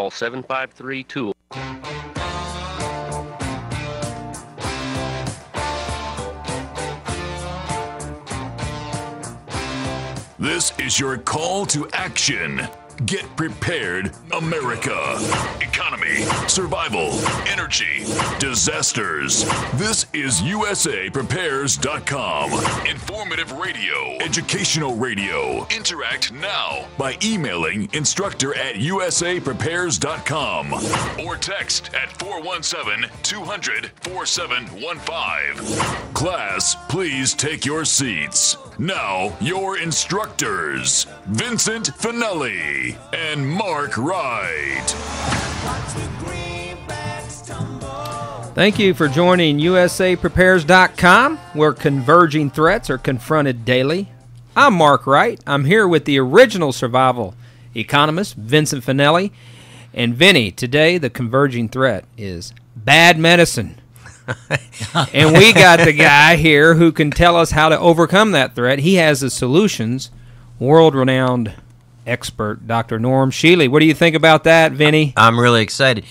Call 753-TOOL. This is your call to action. Get prepared, America. Economy, survival, energy, disasters. This is USAPrepares.com. Informative radio, educational radio. Interact now by emailing instructor@USAPrepares.com or text at 417-200-4715. Class, please take your seats. Now, your instructors, Vincent Finelli and Mark Wright. Thank you for joining USAPrepares.com, where converging threats are confronted daily. I'm Mark Wright. I'm here with the original survival economist, Vincent Finelli. And Vinny, today the converging threat is bad medicine. And we got the guy here who can tell us how to overcome that threat. He has the solutions. World-renowned expert, Dr. Norm Shealy. What do you think about that, Vinny? I'm really excited.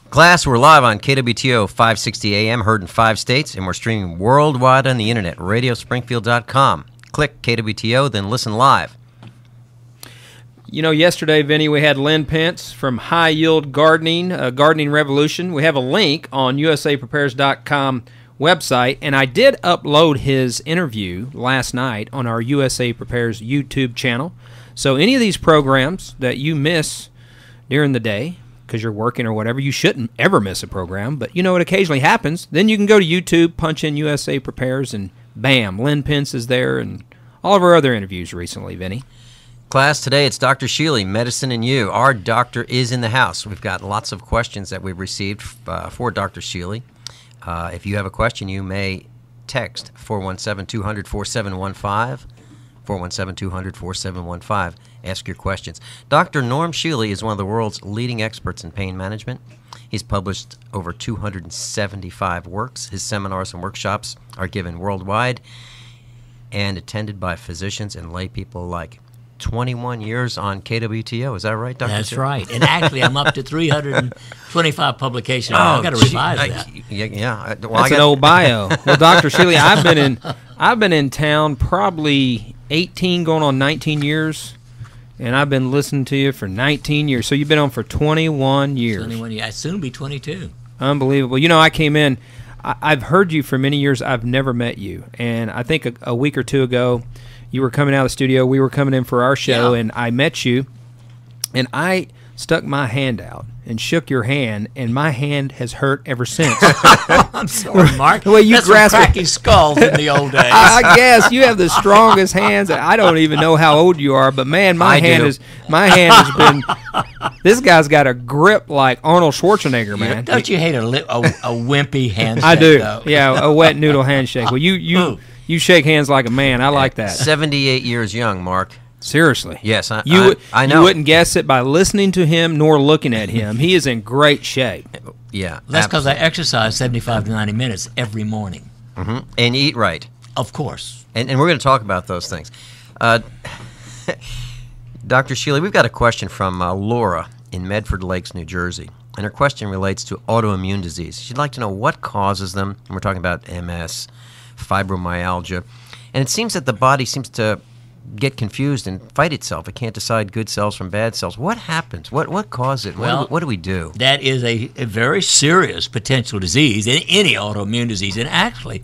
Class, we're live on KWTO 560 AM, heard in 5 states, and we're streaming worldwide on the internet, radiospringfield.com. Click KWTO, then listen live. You know, yesterday, Vinny, we had Lynn Pence from High Yield Gardening, Gardening Revolution. We have a link on USAPrepares.com website, and I did upload his interview last night on our USA Prepares YouTube channel. So any of these programs that you miss during the day because you're working or whatever, you shouldn't ever miss a program, but you know it occasionally happens. Then you can go to YouTube, punch in USA Prepares, and bam, Lynn Pence is there, and all of our other interviews recently, Vinny. Class, today it's Dr. Shealy, Medicine and You. Our doctor is in the house. We've got lots of questions that we've received for Dr. Shealy. If you have a question, you may text 417-200-4715, 417-200-4715. Ask your questions. Dr. Norm Shealy is one of the world's leading experts in pain management. He's published over 275 works. His seminars and workshops are given worldwide and attended by physicians and lay people alike. 21 years on KWTO. Is that right, Dr. That's Shealy? right. And actually, I'm up to 325 publications. I've got to revise that. Yeah. Well, That's an old bio. Well, Dr. Shealy, I've been in town probably 18 going on 19 years, and I've been listening to you for 19 years. So you've been on for 21 years. 21 years. I'd soon be 22. Unbelievable. You know, I came in, I've heard you for many years. I've never met you. And I think a week or two ago, you were coming out of the studio. We were coming in for our show, and I met you, and I stuck my hand out and shook your hand, and my hand has hurt ever since. I'm sorry, Mark. Well, you That's grasped cracking skulls in the old days. I guess you have the strongest hands. I don't even know how old you are, but man, my hand has been. This guy's got a grip like Arnold Schwarzenegger, man. Don't you hate a wimpy handshake? I do. Though? Yeah, a wet noodle handshake. Well, you shake hands like a man. I like that. 78 years young, Mark. Seriously. Yes, I know. You wouldn't guess it by listening to him nor looking at him. He is in great shape. Yeah. That's because I exercise 75 to 90 minutes every morning. Mm-hmm. And eat right. Of course. And we're going to talk about those things. Dr. Shealy, we've got a question from Laura in Medford Lakes, New Jersey. And her question relates to autoimmune disease. She'd like to know what causes them. And we're talking about MS, fibromyalgia. And it seems that the body seems to get confused and fight itself. It can't decide good cells from bad cells. What happens? What causes it? Well, what do we do? That is a very serious potential disease, any autoimmune disease. And actually,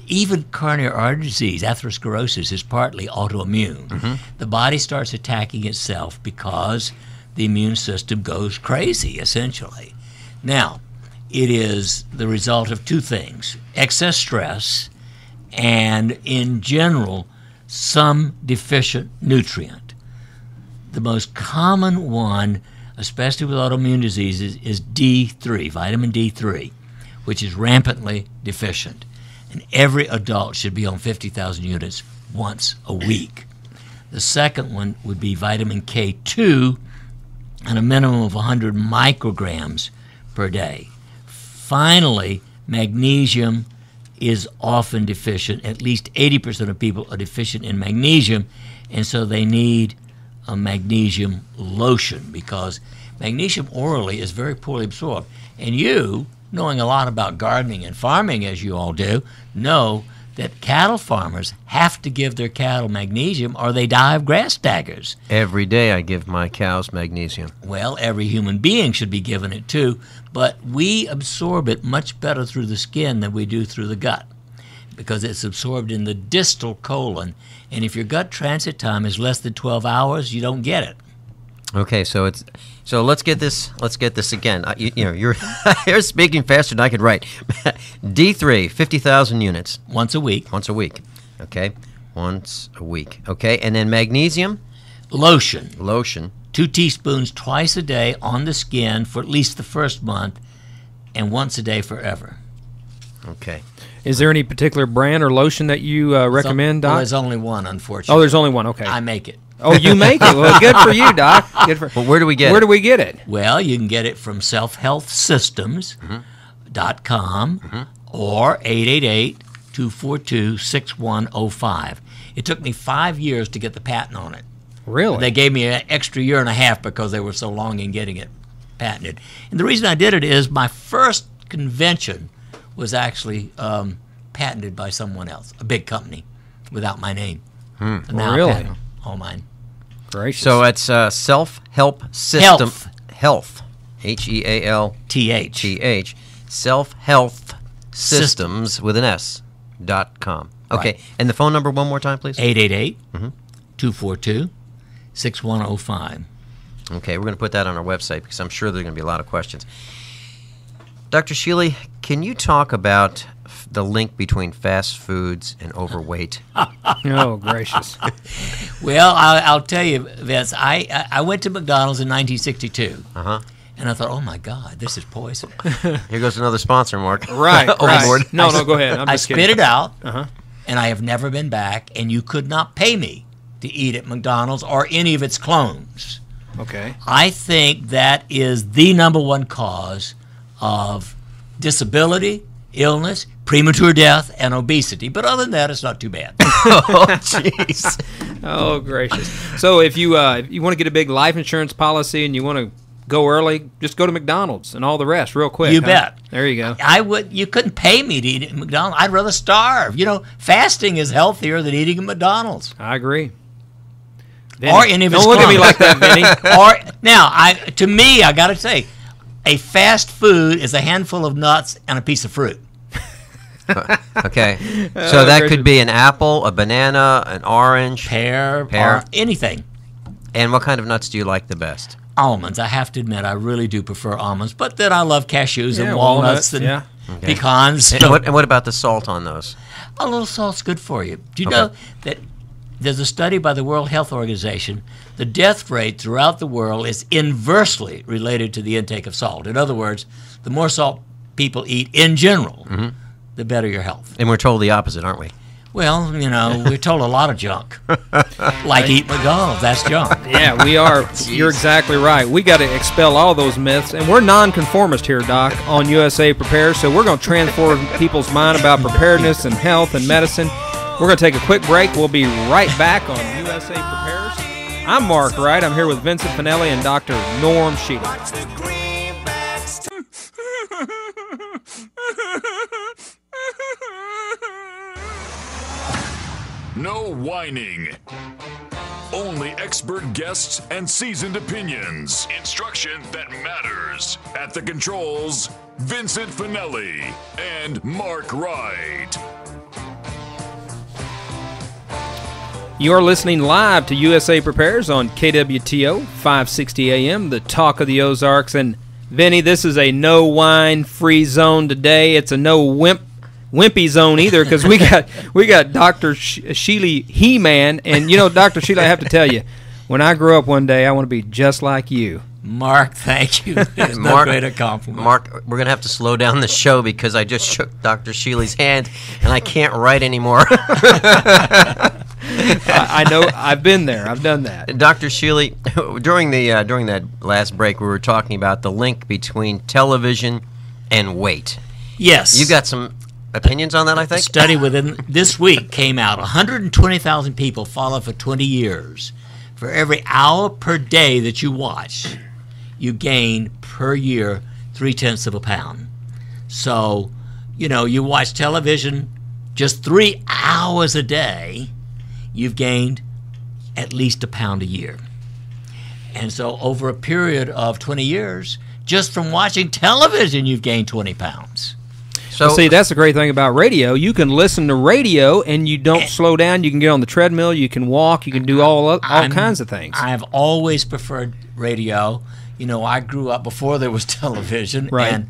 even coronary artery disease, atherosclerosis, is partly autoimmune. Mm-hmm. The body starts attacking itself because the immune system goes crazy, essentially. Now, it is the result of two things: excess stress and, in general, some deficient nutrient. The most common one, especially with autoimmune diseases, is D3, vitamin D3, which is rampantly deficient. And every adult should be on 50,000 units once a week. The second one would be vitamin K2 and a minimum of 100 micrograms per day. Finally, magnesium is often deficient. At least 80% of people are deficient in magnesium, and so they need a magnesium lotion, because Magnesium orally is very poorly absorbed. And you, knowing a lot about gardening and farming as you all do, know that cattle farmers have to give their cattle magnesium or they die of grass staggers. Every day I give my cows magnesium. Well, every human being should be given it too, but we absorb it much better through the skin than we do through the gut because it's absorbed in the distal colon. And if your gut transit time is less than 12 hours, you don't get it. Okay, so let's get this again. You're you're speaking faster than I could write. D3, 50,000 units. Once a week. Once a week. Okay. Once a week. Okay, and then magnesium? Lotion. 2 teaspoons twice a day on the skin for at least the first month and once a day forever. Okay. Is there any particular brand or lotion that you recommend, Doc? Well, there's only one, unfortunately. Oh, there's only one. Okay. I make it. Oh, you make it. Well, good for you, Doc. Well, where do we get it? Where do we get it? Well, you can get it from selfhealthsystems.com or 888-242-6105. It took me 5 years to get the patent on it. Really? They gave me an extra year and a half because they were so long in getting it patented. And the reason I did it is my first convention was actually patented by someone else, a big company, without my name. And now Really? I patent all mine. Gracious. So it's self-help system. Health. TH. HEALTH. Self-health systems with an S.com. Okay. Right. And the phone number one more time, please? 888-242-6105. Okay, we're going to put that on our website because I'm sure there are going to be a lot of questions. Dr. Shealy, can you talk about the link between fast foods and overweight? Oh, gracious. Well, I'll tell you, Vince, I went to McDonald's in 1962. Uh-huh. And I thought, oh, my God, this is poison. Here goes another sponsor, Mark. Right. Overboard. Right. No, go ahead. I'm I just spit kidding. it out, Uh-huh. and I have never been back, and you could not pay me to eat at McDonald's or any of its clones. Okay. I think that is the number one cause of disability, illness, premature death, and obesity. But other than that, it's not too bad. Oh, jeez. Oh, gracious. So if you want to get a big life insurance policy and you want to go early, just go to McDonald's and all the rest real quick. You bet. There you go. You couldn't pay me to eat at McDonald's. I'd rather starve. Fasting is healthier than eating at McDonald's. I agree. Or any of its Don't look at me clones. like that, Vinny. To me, I got to say, a fast food is a handful of nuts and a piece of fruit. Okay. So that could be an apple, a banana, an orange. Pear. Or anything. And what kind of nuts do you like the best? Almonds. I have to admit, I really do prefer almonds. But then I love cashews Yeah, and walnuts and yeah. pecans. And what about the salt on those? A little salt's good for you. Do you know that there's a study by the World Health Organization, the death rate throughout the world is inversely related to the intake of salt. In other words, the more salt people eat in general, the better your health. And we're told the opposite, aren't we? Well, we're told a lot of junk. Like eat McDonald's, that's junk. Yeah, we are. You're exactly right. We got to expel all those myths. And we're nonconformist here, Doc, on USA Prepares. So we're going to transform people's mind about preparedness and health and medicine. We're going to take a quick break. We'll be right back on USA Prepares. I'm Mark Wright. I'm here with Vincent Finelli and Dr. Norm Shealy. No whining. Only expert guests and seasoned opinions. Instruction that matters. At the controls, Vincent Finelli and Mark Wright. You're listening live to USA Prepares on KWTO 560 AM, the talk of the Ozarks. And Vinny, this is a no wine free zone today. It's a no wimpy zone either because we got Dr. Shealy He-Man. And Dr. Shealy, I have to tell you, when I grow up one day, I want to be just like you. Mark, thank you. It's no greater compliment. Mark, we're going to have to slow down the show because I just shook Dr. Shealy's hand and I can't write anymore. I know. I've been there. I've done that. Dr. Shealy, during that last break, we were talking about the link between television and weight. Yes. You got some opinions on that, I think? A study within this week came out. 120,000 people follow for 20 years. For every hour per day that you watch, you gain per year 0.3 of a pound. So, you watch television just 3 hours a day, you've gained at least a pound a year. And so over a period of 20 years, just from watching television, you've gained 20 pounds. So see, that's the great thing about radio. You can listen to radio and you don't slow down. You can get on the treadmill. You can walk. You can do all kinds of things. I've always preferred radio. I grew up before there was television, right?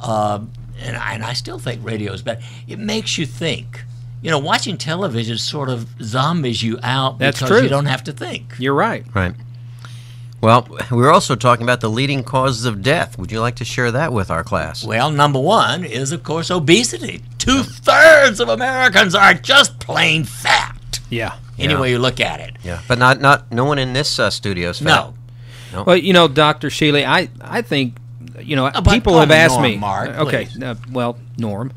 And I still think radio is better. It makes you think. Watching television sort of zombies you out because you don't have to think. You're right. Right. Well, we're also talking about the leading causes of death. Would you like to share that with our class? Well, number one is, of course, obesity. 2/3 of Americans are just plain fat. Yeah. Any way you look at it. Yeah. But no one in this studio is fat. No. Well, Dr. Shealy, I think, people have asked me. Mark, okay. Norm.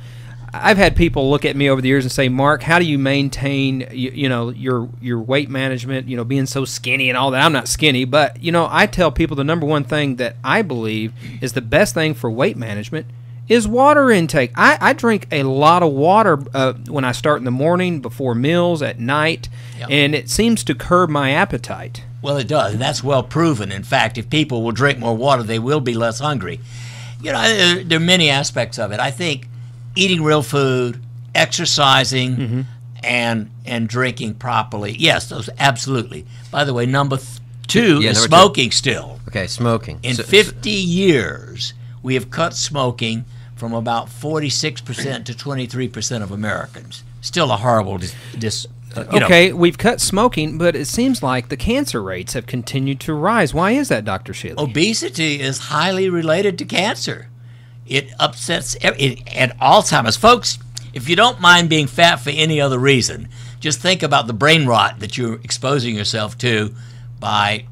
I've had people look at me over the years and say, Mark, how do you maintain, your weight management, being so skinny and all that? I'm not skinny, but, I tell people the number one thing that I believe is the best thing for weight management is water intake. I drink a lot of water when I start in the morning, before meals, at night, and it seems to curb my appetite. Well, it does, and that's well proven. In fact, if people will drink more water, they will be less hungry. There are many aspects of it. I think eating real food, exercising, and drinking properly. Yes, those absolutely. By the way, number two is smoking still. Okay, smoking. In 50 years, we have cut smoking from about 46% to 23% of Americans. Still a horrible Okay, we've cut smoking, but it seems like the cancer rates have continued to rise. Why is that, Dr. Shealy? Obesity is highly related to cancer. It upsets and Alzheimer's. Folks, if you don't mind being fat for any other reason, just think about the brain rot that you're exposing yourself to by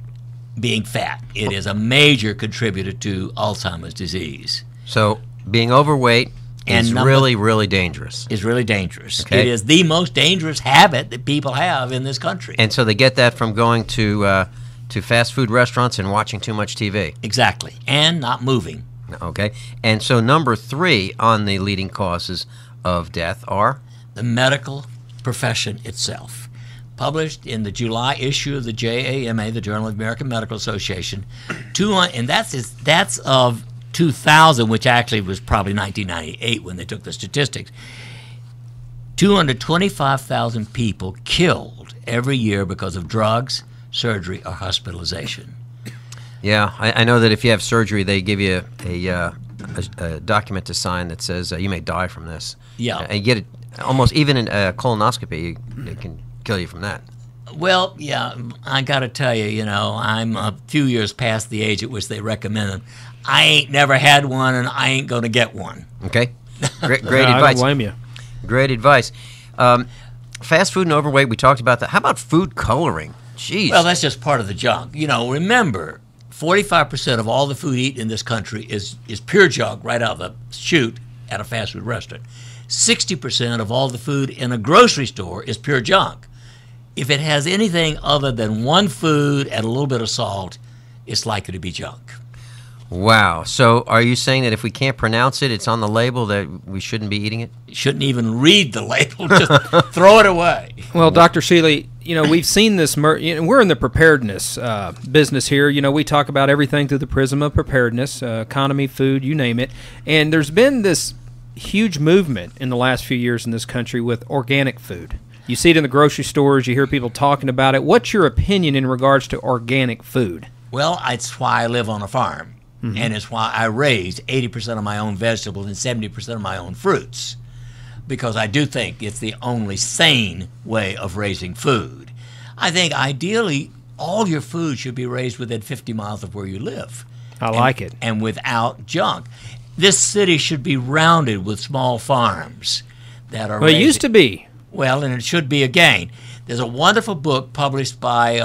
being fat. It is a major contributor to Alzheimer's disease. So being overweight is really, really dangerous. Is really dangerous. Okay. It is the most dangerous habit that people have in this country. And so they get that from going to fast food restaurants and watching too much TV. Exactly. And not moving. Okay. And so number 3 on the leading causes of death are? The medical profession itself. Published in the July issue of the JAMA, the Journal of the American Medical Association, and that's of 2000, which actually was probably 1998 when they took the statistics. 225,000 people killed every year because of drugs, surgery, or hospitalization. Yeah, I know that if you have surgery, they give you a document to sign that says you may die from this. Yeah. And you get it almost even in a colonoscopy, it can kill you from that. Well, yeah, I got to tell you, I'm a few years past the age at which they recommend them. I ain't never had one, and I ain't going to get one. Okay. Great No, advice. I don't blame you. Great advice. Fast food and overweight, we talked about that. How about food coloring? Jeez. Well, that's just part of the junk. Remember, 45% of all the food eaten in this country is pure junk right out of the chute at a fast food restaurant. 60% of all the food in a grocery store is pure junk. If it has anything other than one food and a little bit of salt, it's likely to be junk. Wow. So are you saying that if we can't pronounce it, it's on the label that we shouldn't be eating it? You shouldn't even read the label. Just throw it away. Well, Dr. Shealy, we've seen this. We're in the preparedness business here. We talk about everything through the prism of preparedness, economy, food, you name it. And there's been this huge movement in the last few years in this country with organic food. You see it in the grocery stores. You hear people talking about it. What's your opinion in regards to organic food? Well, it's why I live on a farm. Mm-hmm. And it's why I raise 80% of my own vegetables and 70% of my own fruits, because I do think it's the only sane way of raising food. I think ideally all your food should be raised within 50 miles of where you live. I like it. And without junk. This city should be rounded with small farms that are Well, it used to be. Well, and it should be again. There's a wonderful book published by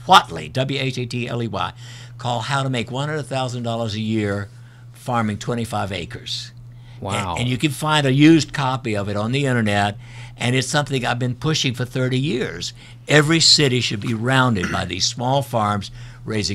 Whatley, W-H-A-T-L-E-Y, called How to Make $100,000 a Year Farming 25 Acres. Wow. And you can find a used copy of it on the internet, and it's something I've been pushing for 30 years. Every city should be rounded by these small farms raising